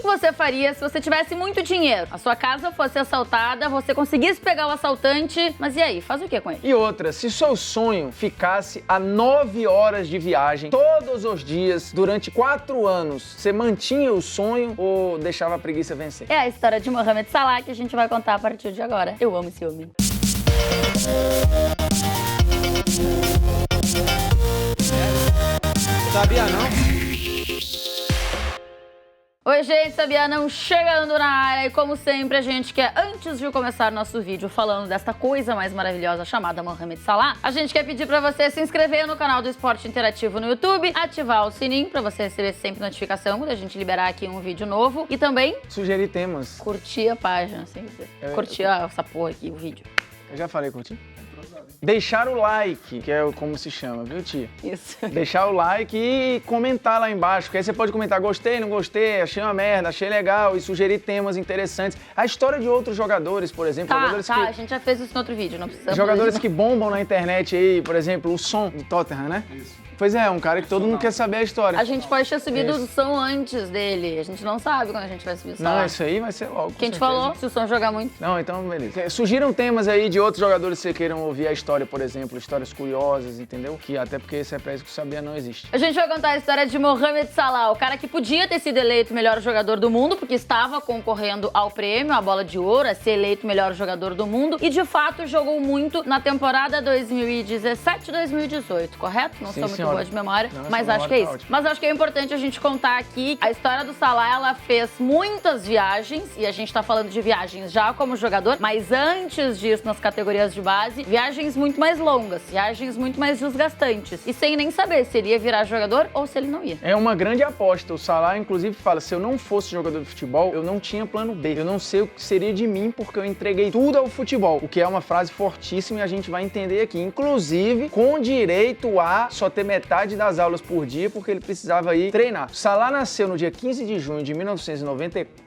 você faria se você tivesse muito dinheiro? A sua casa fosse assaltada, você conseguisse pegar o assaltante, mas e aí? Faz o que com ele? E outra, se seu sonho ficasse a 9 horas de viagem todos os dias durante 4 anos, você mantinha o sonho ou deixava a preguiça vencer? É a história de Mohamed Salah que a gente vai contar a partir de agora. Eu amo esse homem. Sabia não? Oi, gente, Sabia não chegando na área e como sempre a gente quer, antes de começar nosso vídeo falando desta coisa mais maravilhosa chamada Mohamed Salah, a gente quer pedir pra você se inscrever no canal do Esporte Interativo no YouTube, ativar o sininho pra você receber sempre notificação quando a gente liberar aqui um vídeo novo e também sugerir temas. Curtir a página, assim, curtir essa porra aqui, o vídeo. Eu já falei curtir? Deixar o like, que é como se chama, viu, tia? Isso. Deixar o like e comentar lá embaixo, que aí você pode comentar gostei, não gostei, achei uma merda, achei legal e sugerir temas interessantes. A história de outros jogadores, por exemplo. Jogadores que... a gente já fez isso no outro vídeo, não precisa. Jogadores que bombam na internet aí, por exemplo, o Son do Tottenham, né? Isso. Pois é, um cara que todo mundo quer saber a história. A gente pode ter subido o som antes dele. A gente não sabe quando a gente vai subir o som. Não, isso aí vai ser logo. Quem te falou? Se o som jogar muito. Não, então beleza. Sugiram temas aí de outros jogadores que você queiram ouvir a história, por exemplo, histórias curiosas, entendeu? Que até porque esse é pra isso que o Sabia não existe. A gente vai contar a história de Mohamed Salah, o cara que podia ter sido eleito o melhor jogador do mundo, porque estava concorrendo ao prêmio, a bola de ouro, a ser eleito o melhor jogador do mundo, e de fato jogou muito na temporada 2017-2018, correto? Não sou muito boa de memória. Não, mas acho que é isso. Ótimo. Mas acho que é importante a gente contar aqui a história do Salah. Ela fez muitas viagens e a gente tá falando de viagens já como jogador, mas antes disso, nas categorias de base, viagens muito mais longas, viagens muito mais desgastantes e sem nem saber se ele ia virar jogador ou se ele não ia. É uma grande aposta. O Salah, inclusive, fala, se eu não fosse jogador de futebol, eu não tinha plano B. Eu não sei o que seria de mim porque eu entreguei tudo ao futebol, o que é uma frase fortíssima e a gente vai entender aqui. Inclusive, com direito a só ter metade das aulas por dia, porque ele precisava ir treinar. Salah nasceu no dia 15 de junho de 1994.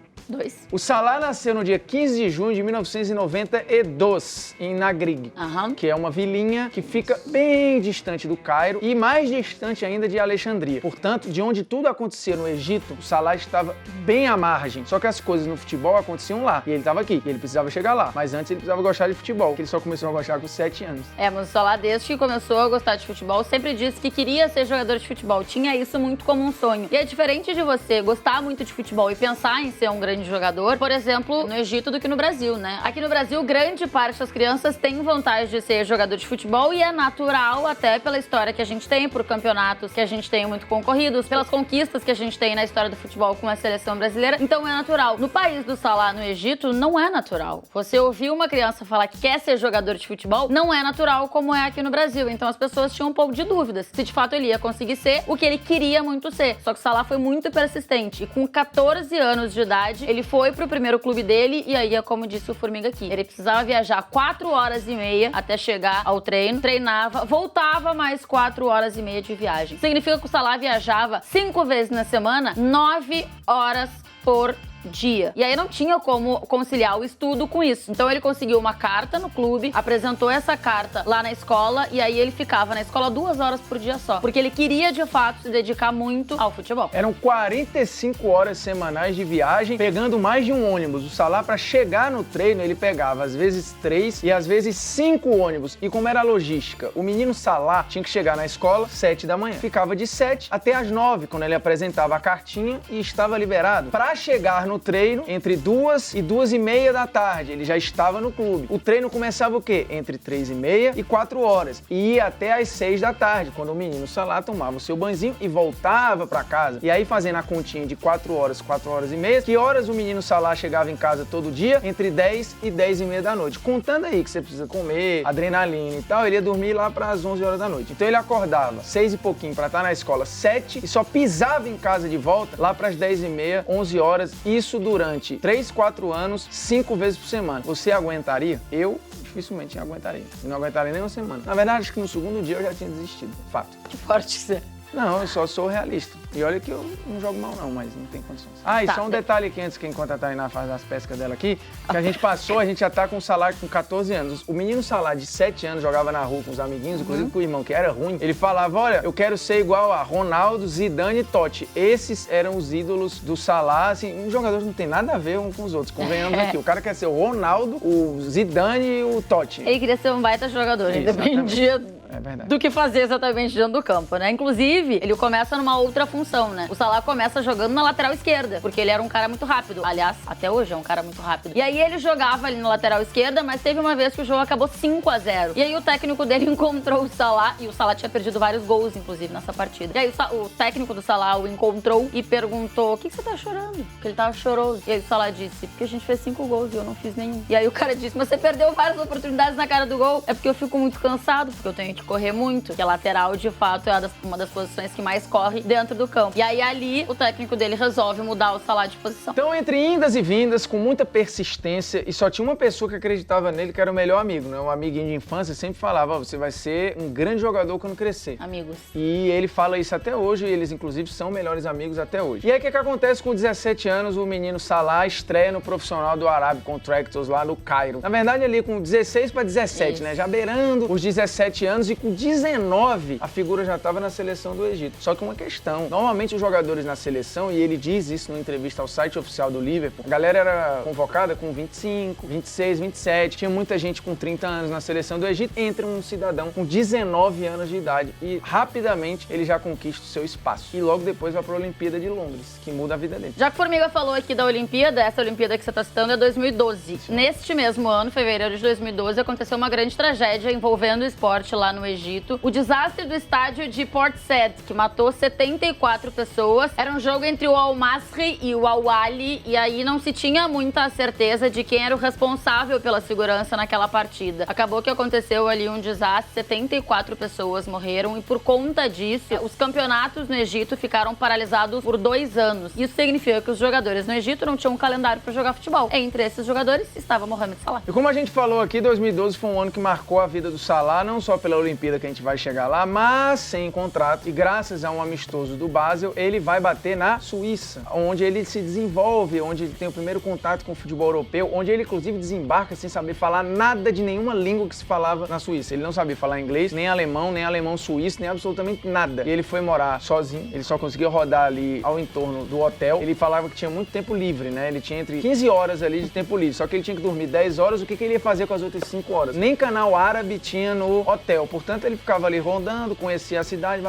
O Salah nasceu no dia 15 de junho de 1992, em Nagrig, que é uma vilinha que fica bem distante do Cairo e mais distante ainda de Alexandria. Portanto, de onde tudo acontecia no Egito, o Salah estava bem à margem. Só que as coisas no futebol aconteciam lá, e ele estava aqui, e ele precisava chegar lá. Mas antes ele precisava gostar de futebol, que ele só começou a gostar com 7 anos. Mas o Salah, desde que começou a gostar de futebol, sempre disse que queria ser jogador de futebol. Tinha isso muito como um sonho. E é diferente de você gostar muito de futebol e pensar em ser um grande jogador, por exemplo, no Egito do que no Brasil, né? Aqui no Brasil, grande parte das crianças tem vontade de ser jogador de futebol e é natural até pela história que a gente tem, por campeonatos que a gente tem muito concorridos, pelas conquistas que a gente tem na história do futebol com a seleção brasileira. Então é natural. No país do Salah, no Egito, não é natural. Você ouvir uma criança falar que quer ser jogador de futebol não é natural como é aqui no Brasil. Então as pessoas tinham um pouco de dúvidas se de fato ele ia conseguir ser o que ele queria muito ser. Só que o Salah foi muito persistente e com 14 anos de idade, ele foi pro primeiro clube dele e aí é como disse o Formiga aqui. Ele precisava viajar 4 horas e meia até chegar ao treino, treinava, voltava mais 4 horas e meia de viagem. Significa que o Salah viajava 5 vezes na semana, 9 horas por dia. E aí não tinha como conciliar o estudo com isso. Então ele conseguiu uma carta no clube, apresentou essa carta lá na escola e aí ele ficava na escola 2 horas por dia só. Porque ele queria, de fato, se dedicar muito ao futebol. Eram 45 horas semanais de viagem, pegando mais de um ônibus. O Salah, para chegar no treino, ele pegava às vezes 3 e às vezes 5 ônibus. E como era a logística? O menino Salah tinha que chegar na escola 7 da manhã. Ficava de 7 até as 9, quando ele apresentava a cartinha e estava liberado. Para chegar no treino, entre 2 e 2h30 da tarde, ele já estava no clube. O treino começava o quê? Entre 3h30 e 4 horas. E ia até às 6 da tarde, quando o menino Salah tomava o seu banzinho e voltava para casa. E aí, fazendo a continha de 4 horas, 4 horas e meia, que horas o menino Salah chegava em casa todo dia? Entre 10 e 10h30 da noite. Contando aí que você precisa comer, adrenalina e tal, ele ia dormir lá para as 11 horas da noite. Então ele acordava 6 e pouquinho para estar na escola 7 e só pisava em casa de volta lá para as 10h30, 11 horas. Isso durante 3, 4 anos, 5 vezes por semana. Você aguentaria? Eu dificilmente aguentaria. Eu não aguentaria nem uma semana. Na verdade, acho que no segundo dia eu já tinha desistido. Fato. Que forte isso é. Não, eu só sou realista. E olha que eu não jogo mal não, mas não tem condições. Ah, e Tá. só um detalhe aqui antes que enquanto a Tainá faz as pescas dela aqui, que a gente passou, a gente já tá com o Salah com 14 anos. O menino Salah de 7 anos jogava na rua com os amiguinhos, inclusive com o irmão que era ruim. Ele falava, olha, eu quero ser igual a Ronaldo, Zidane e Totti. Esses eram os ídolos do Salah, assim, um jogador que não tem nada a ver um com os outros, convenhamos aqui. O cara quer ser o Ronaldo, o Zidane e o Totti. Ele queria ser um baita jogador, Isso, dependia É verdade. do que fazer exatamente dentro do campo, né? Inclusive, ele começa numa outra função, né? O Salah começa jogando na lateral esquerda, porque ele era um cara muito rápido. Aliás, até hoje é um cara muito rápido. E aí ele jogava ali na lateral esquerda, mas teve uma vez que o jogo acabou 5-0. E aí o técnico dele encontrou o Salah, e o Salah tinha perdido vários gols, inclusive, nessa partida. E aí o técnico do Salah o encontrou e perguntou, o que você tá chorando? Porque ele tava choroso. E aí o Salah disse, porque a gente fez 5 gols e eu não fiz nenhum. E aí o cara disse, mas você perdeu várias oportunidades na cara do gol. É porque eu fico muito cansado, porque eu tenho que correr muito. Porque a lateral, de fato, é uma das posições que mais corre dentro do campo. E aí ali, o técnico dele resolve mudar o Salah de posição. Então, entre indas e vindas, com muita persistência, e só tinha uma pessoa que acreditava nele, que era o melhor amigo, né? Um amiguinho de infância sempre falava, você vai ser um grande jogador quando crescer. Amigos. E ele fala isso até hoje, e eles, inclusive, são melhores amigos até hoje. E aí, o que acontece com 17 anos, o menino Salah estreia no profissional do Arab Contractors lá no Cairo. Na verdade, ali com 16 para 17, Isso. né? Já beirando os 17 anos, e com 19, a figura já estava na seleção do Egito. Só que uma questão, normalmente os jogadores na seleção, e ele diz isso numa entrevista ao site oficial do Liverpool, a galera era convocada com 25, 26, 27, tinha muita gente com 30 anos na seleção do Egito, entra um cidadão com 19 anos de idade e rapidamente ele já conquista o seu espaço. E logo depois vai para a Olimpíada de Londres, que muda a vida dele. Já que o Formiga falou aqui da Olimpíada, essa Olimpíada que você está citando é 2012. Sim. Neste mesmo ano, fevereiro de 2012, aconteceu uma grande tragédia envolvendo o esporte lá no Egito. O desastre do estádio de Port Said, que matou 74 pessoas. Era um jogo entre o Al-Masry e o Al-Ahly, e aí não se tinha muita certeza de quem era o responsável pela segurança naquela partida. Acabou que aconteceu ali um desastre, 74 pessoas morreram, e por conta disso, os campeonatos no Egito ficaram paralisados por 2 anos. Isso significa que os jogadores no Egito não tinham um calendário para jogar futebol. Entre esses jogadores estava Mohamed Salah. E como a gente falou aqui, 2012 foi um ano que marcou a vida do Salah, não só pela Olimpíada que a gente vai chegar lá, mas sem contrato. E graças a um amistoso do Basel, ele vai bater na Suíça, onde ele se desenvolve, onde ele tem o primeiro contato com o futebol europeu, onde ele inclusive desembarca sem saber falar nada de nenhuma língua que se falava na Suíça. Ele não sabia falar inglês, nem alemão suíço, nem absolutamente nada. E ele foi morar sozinho, ele só conseguia rodar ali ao entorno do hotel. Ele falava que tinha muito tempo livre, né? Ele tinha entre 15 horas ali de tempo livre, só que ele tinha que dormir 10 horas, o que ele ia fazer com as outras 5 horas? Nem canal árabe tinha no hotel, portanto ele ficava ali rondando, conhecia a cidade,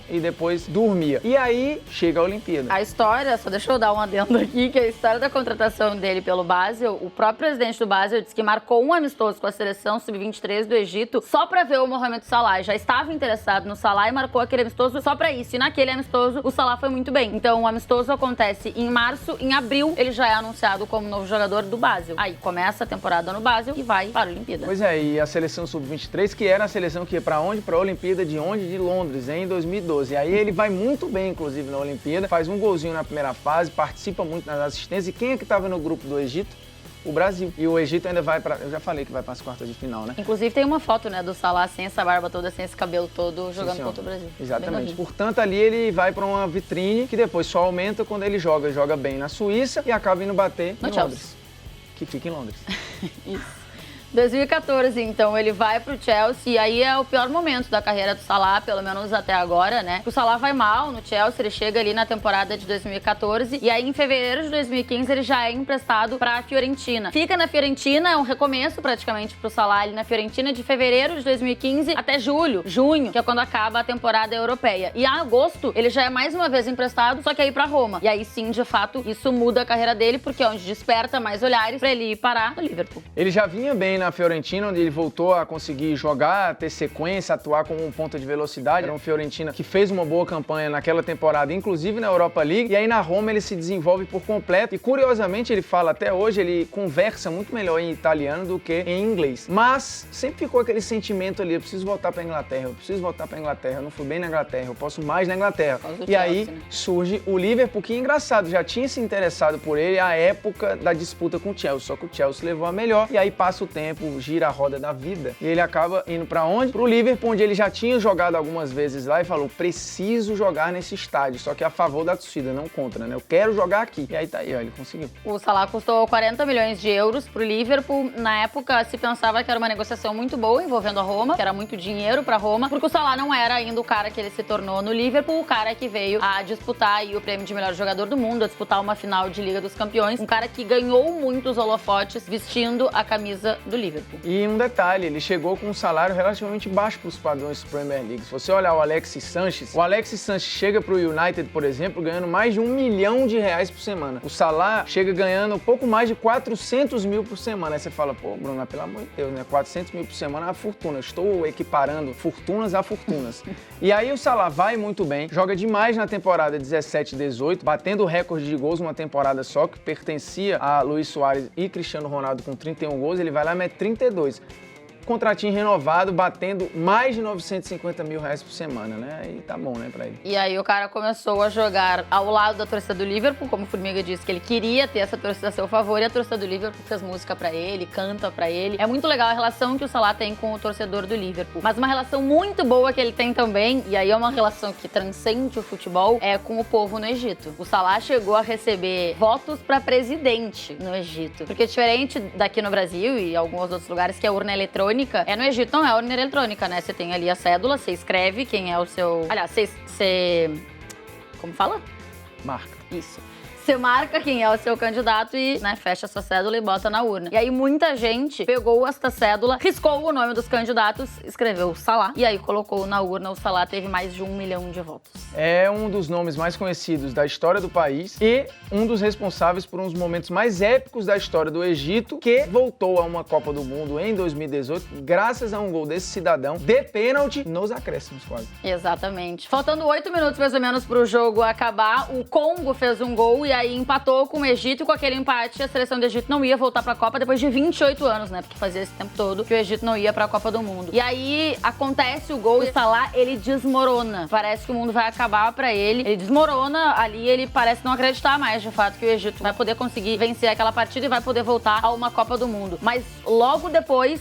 e depois dormia. E aí chega a Olimpíada. A história, só deixa eu dar um adendo aqui, que a história da contratação dele pelo Basel, o próprio presidente do Basel disse que marcou um amistoso com a seleção sub-23 do Egito só pra ver o Mohamed Salah. Já estava interessado no Salah e marcou aquele amistoso só pra isso. E naquele amistoso, o Salah foi muito bem. Então, o amistoso acontece em março, em abril, ele já é anunciado como novo jogador do Basel. Aí começa a temporada no Basel e vai para a Olimpíada. Pois é, e a seleção sub-23, que era a seleção que ia pra onde? Pra Olimpíada de onde? De Londres, em 2012. E aí ele vai muito bem, inclusive, na Olimpíada, faz um golzinho na primeira fase, participa muito nas assistências. E quem é que tava no grupo do Egito? O Brasil. E o Egito ainda vai pra... Eu já falei que vai para as quartas de final, né? Inclusive tem uma foto, né, do Salah sem essa barba toda, sem esse cabelo todo, jogando contra o Brasil. Exatamente. Portanto, ali ele vai para uma vitrine que depois só aumenta quando ele joga bem na Suíça e acaba indo bater no em Londres. Que fica em Londres. Isso. 2014, então, ele vai pro Chelsea e aí é o pior momento da carreira do Salah, pelo menos até agora, né? O Salah vai mal no Chelsea, ele chega ali na temporada de 2014 e aí em fevereiro de 2015 ele já é emprestado pra Fiorentina. Fica na Fiorentina, é um recomeço praticamente pro Salah ali na Fiorentina de fevereiro de 2015 até junho, que é quando acaba a temporada europeia. E em agosto ele já é mais uma vez emprestado, só que aí pra Roma. E aí sim, de fato, isso muda a carreira dele, porque é onde desperta mais olhares pra ele ir parar no Liverpool. Ele já vinha bem na Fiorentina, onde ele voltou a conseguir jogar, ter sequência, atuar como um ponta de velocidade. Era um Fiorentina que fez uma boa campanha naquela temporada, inclusive na Europa League. E aí na Roma ele se desenvolve por completo. E curiosamente ele fala até hoje, ele conversa muito melhor em italiano do que em inglês. Mas sempre ficou aquele sentimento ali, eu preciso voltar pra Inglaterra, eu não fui bem na Inglaterra, eu posso mais na Inglaterra. E aí surge o Liverpool, que engraçado, já tinha se interessado por ele à época da disputa com o Chelsea, só que o Chelsea levou a melhor. E aí passa o tempo, tempo, gira a roda da vida. E ele acaba indo pra onde? Pro Liverpool, onde ele já tinha jogado algumas vezes lá e falou, preciso jogar nesse estádio, só que a favor da torcida, não contra, né? Eu quero jogar aqui. E aí tá aí, ó, ele conseguiu. O Salah custou 40 milhões de euros pro Liverpool. Na época, se pensava que era uma negociação muito boa envolvendo a Roma, que era muito dinheiro pra Roma, porque o Salah não era ainda o cara que ele se tornou no Liverpool, o cara que veio a disputar aí o prêmio de melhor jogador do mundo, a disputar uma final de Liga dos Campeões, um cara que ganhou muitos holofotes vestindo a camisa do Liverpool. E um detalhe, ele chegou com um salário relativamente baixo para os padrões da Premier League. Se você olhar o Alexis Sanchez chega pro United, por exemplo, ganhando mais de R$1 milhão por semana. O Salah chega ganhando pouco mais de 400 mil por semana. Aí você fala, pô, Bruno, pelo amor de Deus, né? 400 mil por semana é uma fortuna. Estou equiparando fortunas a fortunas. E aí o Salah vai muito bem, joga demais na temporada 17-18, batendo o recorde de gols numa temporada só, que pertencia a Luis Suárez e Cristiano Ronaldo com 31 gols, ele vai lá e mete 32. Contratinho renovado, batendo mais de R$950 mil por semana, né? Aí tá bom, né, pra ele. E aí o cara começou a jogar ao lado da torcida do Liverpool, como o Formiga disse que ele queria ter essa torcida a seu favor, e a torcida do Liverpool fez música pra ele, canta pra ele. É muito legal a relação que o Salah tem com o torcedor do Liverpool. Mas uma relação muito boa que ele tem também, e aí é uma relação que transcende o futebol, é com o povo no Egito. O Salah chegou a receber votos pra presidente no Egito. Porque diferente daqui no Brasil e alguns outros lugares que é urna eletrônica, no Egito não é urna eletrônica, né? Você tem ali a cédula, você escreve quem é o seu... Aliás, você... Como fala? Marca. Isso. Você marca quem é o seu candidato e, né, fecha sua cédula e bota na urna. E aí muita gente pegou esta cédula, riscou o nome dos candidatos, escreveu Salah e aí colocou na urna. O Salah teve mais de 1 milhão de votos. É um dos nomes mais conhecidos da história do país e um dos responsáveis por um dos momentos mais épicos da história do Egito, que voltou a uma Copa do Mundo em 2018 graças a um gol desse cidadão de pênalti nos acréscimos quase. Exatamente. Faltando 8 minutos mais ou menos pro jogo acabar, o Congo fez um gol e aí empatou com o Egito, e com aquele empate a seleção do Egito não ia voltar pra Copa depois de 28 anos, né? Porque fazia esse tempo todo que o Egito não ia pra Copa do Mundo. E aí acontece o gol e o Salah, ele desmorona. Parece que o mundo vai acabar pra ele. Ele desmorona ali, ele parece não acreditar mais, de fato, que o Egito vai poder conseguir vencer aquela partida e vai poder voltar a uma Copa do Mundo. Mas logo depois,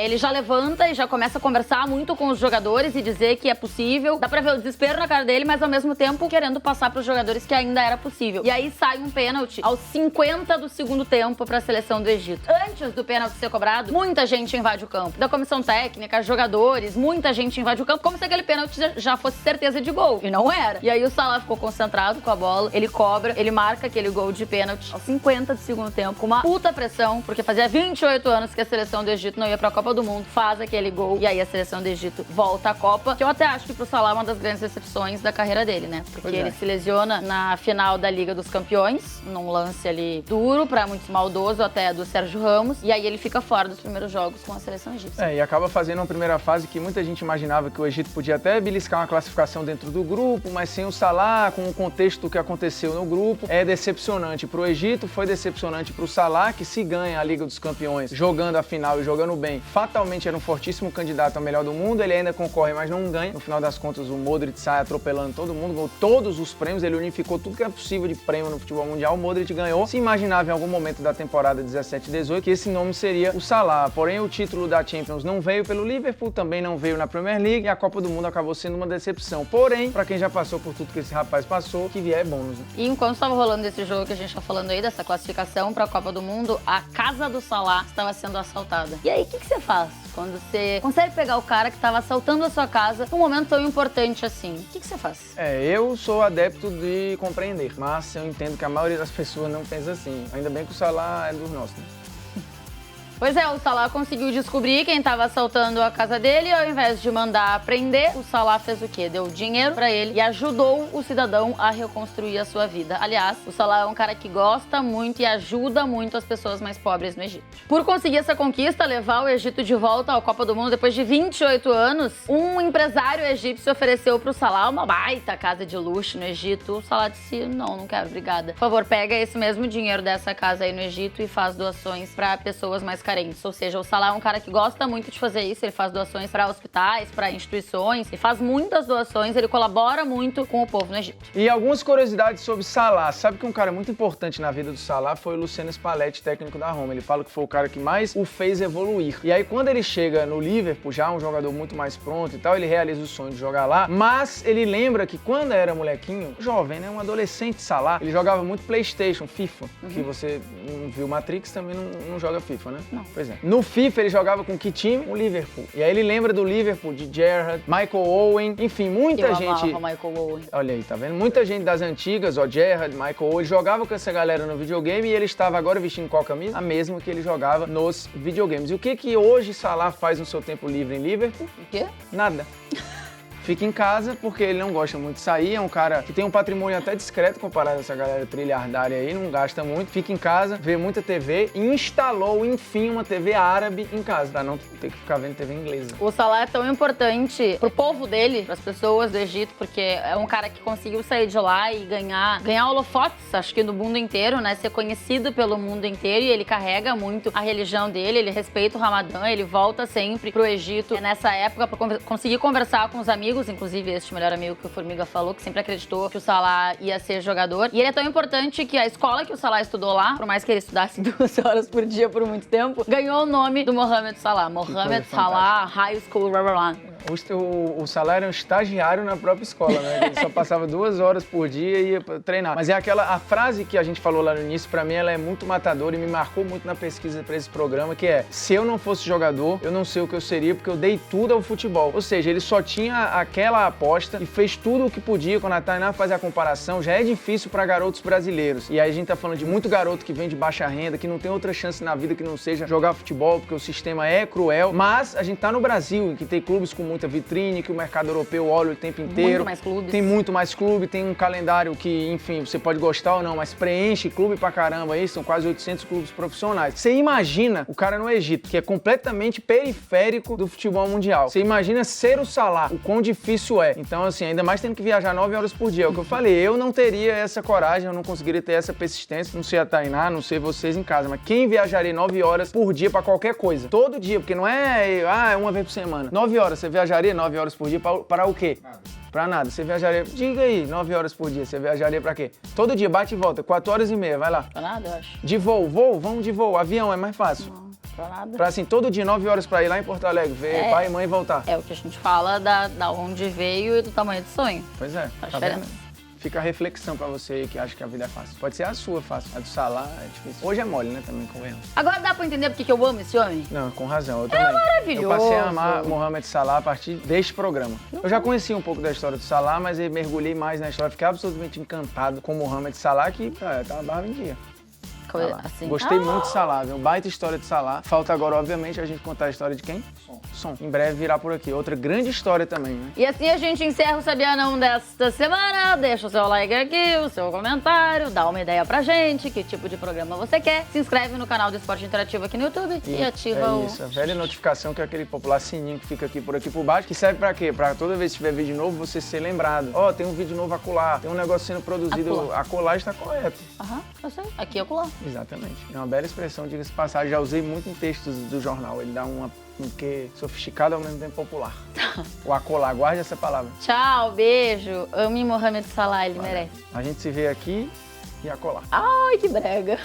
ele já levanta e já começa a conversar muito com os jogadores e dizer que é possível. Dá pra ver o desespero na cara dele, mas ao mesmo tempo querendo passar pros jogadores que ainda era possível. E aí sai um pênalti aos 50 do segundo tempo para a seleção do Egito. Antes do pênalti ser cobrado, muita gente invade o campo. Da comissão técnica, jogadores, muita gente invade o campo, como se aquele pênalti já fosse certeza de gol. E não era. E aí o Salah ficou concentrado com a bola, ele cobra, ele marca aquele gol de pênalti aos 50 do segundo tempo, com uma puta pressão, porque fazia 28 anos que a seleção do Egito não ia pra Copa do Mundo, faz aquele gol, e aí a seleção do Egito volta à Copa, que eu até acho que pro Salah é uma das grandes decepções da carreira dele, né? Porque ele se lesiona na final da Liga dos Campeões, num lance ali duro, pra muitos maldoso, até do Sérgio Ramos, e aí ele fica fora dos primeiros jogos com a seleção egípcia. E acaba fazendo uma primeira fase que muita gente imaginava que o Egito podia até beliscar uma classificação dentro do grupo, mas sem o Salah, com o contexto que aconteceu no grupo, é decepcionante pro Egito, foi decepcionante pro Salah, que se ganha a Liga dos Campeões jogando a final e jogando bem, fatalmente era um fortíssimo candidato ao melhor do mundo, ele ainda concorre, mas não ganha. No final das contas, o Modric sai atropelando todo mundo, ganhou todos os prêmios, ele unificou tudo que é possível de prêmio no futebol mundial, o Modric ganhou. Se imaginava em algum momento da temporada 17-18 que esse nome seria o Salah, porém o título da Champions não veio pelo Liverpool, também não veio na Premier League e a Copa do Mundo acabou sendo uma decepção. Porém, pra quem já passou por tudo que esse rapaz passou, que vier é bônus, né? E enquanto estava rolando esse jogo que a gente tá falando aí, dessa classificação pra Copa do Mundo, a casa do Salah estava sendo assaltada. E aí, o que você faz quando você consegue pegar o cara que estava assaltando a sua casa num momento tão importante assim? O que você faz? Eu sou adepto de compreender, mas eu entendo que a maioria das pessoas não pensa assim. Ainda bem que o Salah é dos nossos, né? Pois é, o Salah conseguiu descobrir quem estava assaltando a casa dele e ao invés de mandar prender, o Salah fez o quê? Deu dinheiro pra ele e ajudou o cidadão a reconstruir a sua vida. Aliás, o Salah é um cara que gosta muito e ajuda muito as pessoas mais pobres no Egito. Por conseguir essa conquista, levar o Egito de volta à Copa do Mundo depois de 28 anos, um empresário egípcio ofereceu pro Salah uma baita casa de luxo no Egito. O Salah disse, não quero, obrigada. Por favor, pega esse mesmo dinheiro dessa casa aí no Egito e faz doações pra pessoas mais carentes. Ou seja, o Salah é um cara que gosta muito de fazer isso, ele faz doações para hospitais, para instituições, ele faz muitas doações, ele colabora muito com o povo no Egito. E algumas curiosidades sobre Salah. Sabe que um cara muito importante na vida do Salah foi o Luciano Spalletti, técnico da Roma. Ele fala que foi o cara que mais o fez evoluir. E aí, quando ele chega no Liverpool, já um jogador muito mais pronto e tal, ele realiza o sonho de jogar lá, mas ele lembra que quando era molequinho, jovem, né, um adolescente Salah, ele jogava muito PlayStation, FIFA, que você não viu Matrix, também não joga FIFA, né? Não. Pois é. No FIFA, ele jogava com que time? O Liverpool. E aí ele lembra do Liverpool, de Gerrard, Michael Owen, enfim, muita gente... Eu amava Michael Owen. Olha aí, tá vendo? Muita gente das antigas, ó, Gerrard, Michael Owen, jogava com essa galera no videogame e ele estava agora vestindo qual camisa? A mesma que ele jogava nos videogames. E o que hoje Salah faz no seu tempo livre em Liverpool? O quê? Nada. Fica em casa porque ele não gosta muito de sair, é um cara que tem um patrimônio até discreto comparado a essa galera trilhardária aí, não gasta muito, fica em casa, vê muita TV e instalou, enfim, uma TV árabe em casa, pra não ter que ficar vendo TV inglesa. O Salah é tão importante pro povo dele, pras pessoas do Egito, porque é um cara que conseguiu sair de lá e ganhar holofotes, acho que no mundo inteiro, né? Ser conhecido pelo mundo inteiro, e ele carrega muito a religião dele, ele respeita o Ramadã, ele volta sempre pro Egito nessa época pra conseguir conversar com os amigos, inclusive este melhor amigo que o Formiga falou, que sempre acreditou que o Salah ia ser jogador. E ele é tão importante que a escola que o Salah estudou lá, por mais que ele estudasse 2 horas por dia por muito tempo, ganhou o nome do Mohamed Salah. Mohamed Salah High School, blá, blá, blá. O Salah era um estagiário na própria escola, né? Ele só passava 2 horas por dia e ia treinar. Mas é a frase que a gente falou lá no início, pra mim, ela é muito matadora e me marcou muito na pesquisa pra esse programa, que é: se eu não fosse jogador, eu não sei o que eu seria, porque eu dei tudo ao futebol. Ou seja, ele só tinha aquela aposta e fez tudo o que podia. Quando a Tainá faz a comparação, já é difícil pra garotos brasileiros. E aí a gente tá falando de muito garoto que vem de baixa renda, que não tem outra chance na vida que não seja jogar futebol, porque o sistema é cruel. Mas a gente tá no Brasil, em que tem clubes com muita vitrine, que o mercado europeu olha o tempo inteiro. Muito mais clubes. Tem muito mais clube, tem um calendário que, enfim, você pode gostar ou não, mas preenche clube pra caramba aí, são quase 800 clubes profissionais. Você imagina o cara no Egito, que é completamente periférico do futebol mundial. Você imagina ser o Salah, o quão difícil é. Então, assim, ainda mais tendo que viajar 9 horas por dia. É o que eu falei, eu não teria essa coragem, eu não conseguiria ter essa persistência, não sei a Tainá, não sei vocês em casa, mas quem viajaria 9 horas por dia pra qualquer coisa? Todo dia, porque não é, uma vez por semana. 9 horas, você viajaria 9 horas por dia para o quê? Nada. Pra nada. Você viajaria, diga aí, 9 horas por dia, você viajaria pra quê? Todo dia, bate e volta, 4 horas e meia, vai lá. Pra nada, eu acho. De voo, vamos de voo, avião é mais fácil. Não, pra nada. Pra assim, todo dia, 9 horas pra ir lá em Porto Alegre, ver pai e mãe e voltar. É o que a gente fala da onde veio e do tamanho do sonho. Pois é, tá vendo? Fica a reflexão pra você aí que acha que a vida é fácil. Pode ser a sua fácil, a do Salah é difícil. Hoje é mole, né, também, convenhamos. Agora dá pra entender porque que eu amo esse homem? Não, com razão, eu também. É maravilhoso. Eu passei a amar Mohamed Salah a partir deste programa. Eu já conhecia um pouco da história do Salah, mas eu mergulhei mais na história. Fiquei absolutamente encantado com Mohamed Salah, que tá barra em dia. Assim. Gostei muito de Salah, viu? Baita história de Salah. Falta agora, obviamente, a gente contar a história de quem? Som. Em breve virá por aqui. Outra grande história também, né? E assim a gente encerra o Sabia Não desta semana. Deixa o seu like aqui, o seu comentário, dá uma ideia pra gente, que tipo de programa você quer. Se inscreve no canal do Esporte Interativo aqui no YouTube e ativa o... Isso, a velha notificação, que é aquele popular sininho que fica aqui por baixo, que serve pra quê? Pra toda vez que tiver vídeo novo, você ser lembrado. Ó, tem um vídeo novo acolá, tem um negócio sendo produzido, acolá está correto. Aham, eu sei. Aqui acolá. Exatamente. É uma bela expressão, diga-se de passagem, já usei muito em textos do jornal. Ele dá um quê sofisticado ao mesmo tempo popular. O acolá, guarde essa palavra. Tchau, beijo. Ame Mohamed Salah, ele merece. A gente se vê aqui e acolá. Ai, que brega.